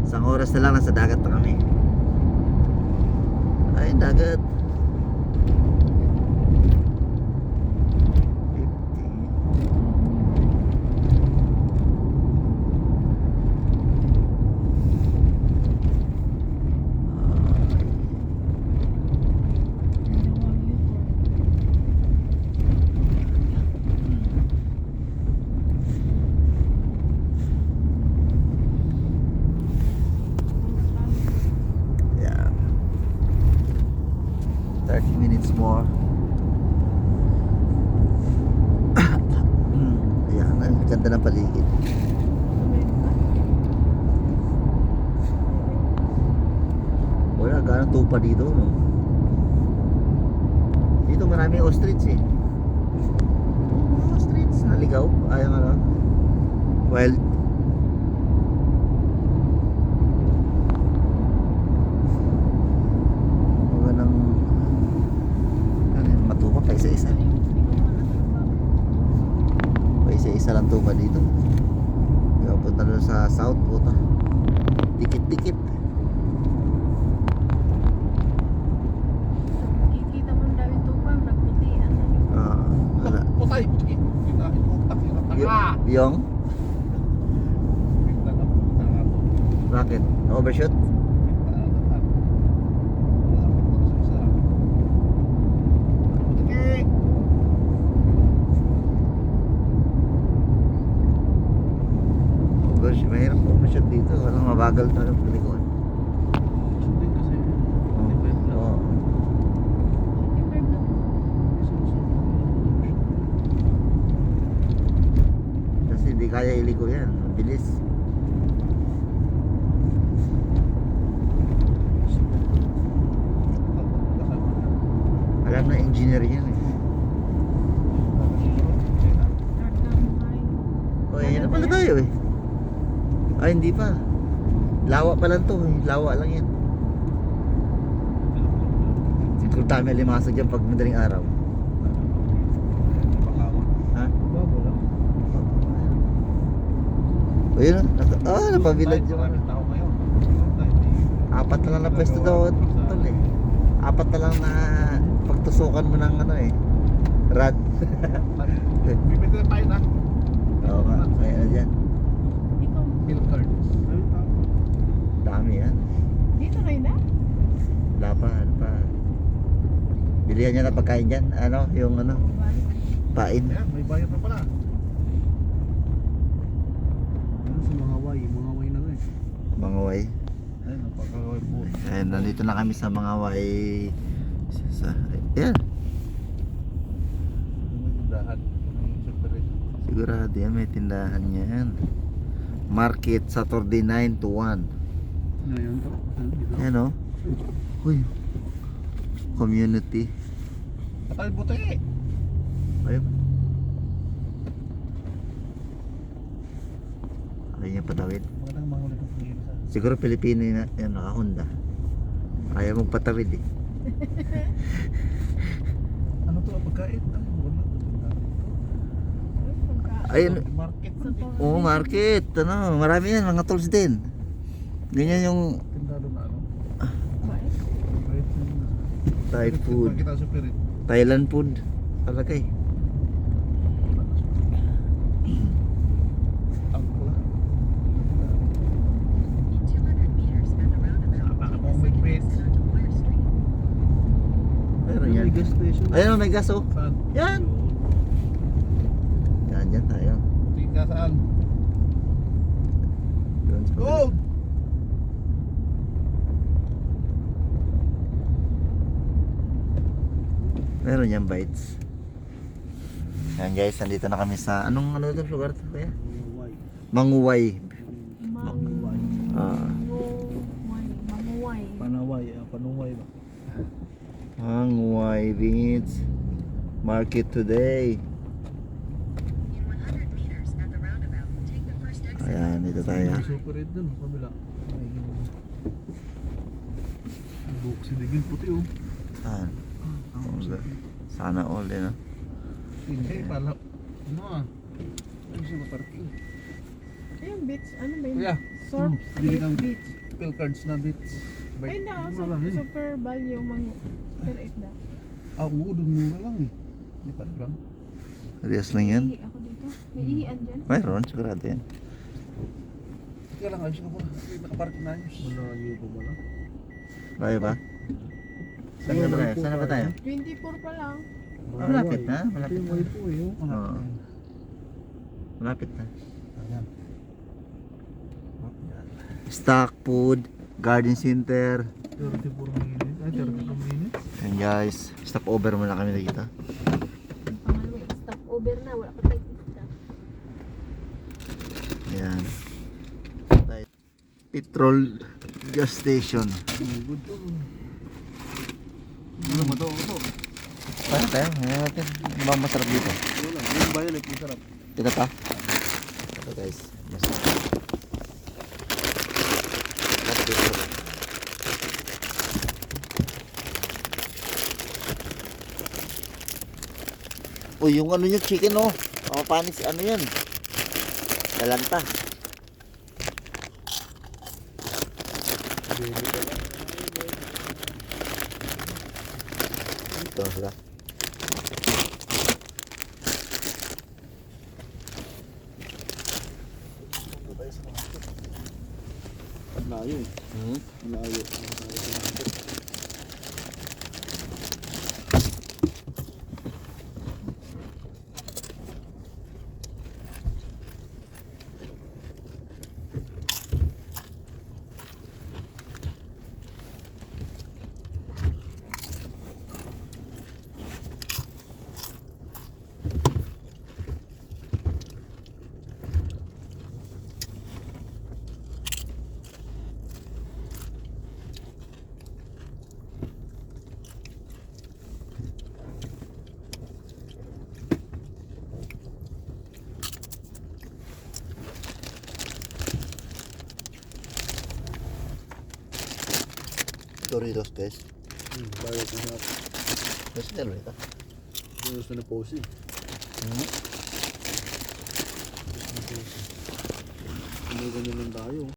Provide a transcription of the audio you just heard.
Isang oras na lang nasa dagat na kami. Ay, dagat. 30 minutes more. Ayan, ang ganda ng paligid. Wala, ganang tupa dito, no? Dito maraming ostrich eh. Mga ostrich naligaw. Ay, ano? Wild. Isa-isa. Isa-isa lang tupa dito. Kaya punta doon sa south, puta. Dikit-dikit. Kikita mo ang daming tupa, nagputi. Wala. Putay, puti. Yung? Bakit? Overshoot? Mahirap overshoot dito. Walang mabagal talaga palikuan. Oo. Kasi hindi kaya iliko yan. Mabilis. Alam na engineer yan eh. O, yan na pala tayo eh. Ay, hindi pa. Lawa pa lang to eh. Lawa lang yan. Kung tama limasag dyan pag madaling araw. Ha? O yun ah. Napabilad yung ano. Apat na lang na pwesto daw. Tol eh. Apat na lang na pagtusukan mo ng ano eh. Rad. Bibigyan tayo na. Oo nga. Kaya na dyan. Milk cards. Dami yan. Dito kayo na? Wala pa. Ano pa. Bilihan niya na pagkain dyan. Ano? Yung ano? Pain. Ayan, may bayad na pala. Ano sa mga way? Mga way na rin. Mga way. Ayun, napakaway po. Ayan, nandito na kami sa mga way. Ayan. May tindahan. Sigurado yan. May tindahan yan. Market Saturday 9 to 1. Ngayon to. Ayan o. Uy. Community. Patay buti. Ayun. Ayun yung patawid. Magandang mga ulit ang pangino sa. Siguro Pilipino na yan, naka-Honda. Kaya mong patawid eh. Ano to? Pagkain? Ay, wala. Ayun. Market. Oo, market. Ano, marami yan, mga tools din. Ganyan yung Tindado na ano? Thai food. Kita sa pirit. Thailand food. Talagay. Ang pula. In 200 meters at the roundabout, take the second exit onto Blair Street. Meron yan. May gas station. Ayun, may gas oh. Saan? Yan. Yan, dyan tayo. Tingin ka saan? Doon sa Go! Meron yan bites. Yan guys, nandito na kami sa anong ano to lugar to kaya? Manguway. Ah, Manguway. Panuway ba? Manguway Beach Market today. In 100 meters at the roundabout, take the first exit. Ayan, dito tayo. Super red dun, kabila. Buhok sinigin puti oh. Saan? Sana all din ah. Hindi, pala. Ano ah? Ano siya maparking? Ayun, beach. Ano ba yun? Kuya, Surf Bili kang beach. pill cards na bits. Ay na, Mura lang eh. super value mang per isda. Oo, doon mura lang eh. Hindi pa lang. Riyas lang yan. Ihi ako dito. May ihian dyan. Mayroon, sigurado yan. Kaya lang ayos ka po. Nakapark na ayos. Malayo po mo lang. Layo ba? Saan na ba tayo? Saan na ba tayo? 24 pa lang. Malapit na, malapit na. Ito yung po eh. Oh. Oo. Malapit na. Ayan. Stock food, garden center. 34 minutes. Ay, 32 minutes. And guys, stop over muna kami dito. Ang pangalawa, stop over na. Wala pa tayo isda. Ayan. Petrol gas station. Good to. Ano mo to? Paano tayo? Ngayon natin. Ano ba masarap dito? Wala. Yung bayan ay masarap. Ito pa? Ito guys. Masarap. Oh, yung ano yung chicken oh. Oh, panis ano yan? Lalanta. Ito sila. Layo eh. Hmm? Layo. Doritos guys. Bayo ko na. Gusto nila ito? Gusto na pose eh. Hmm? Hindi ganyan lang tayo.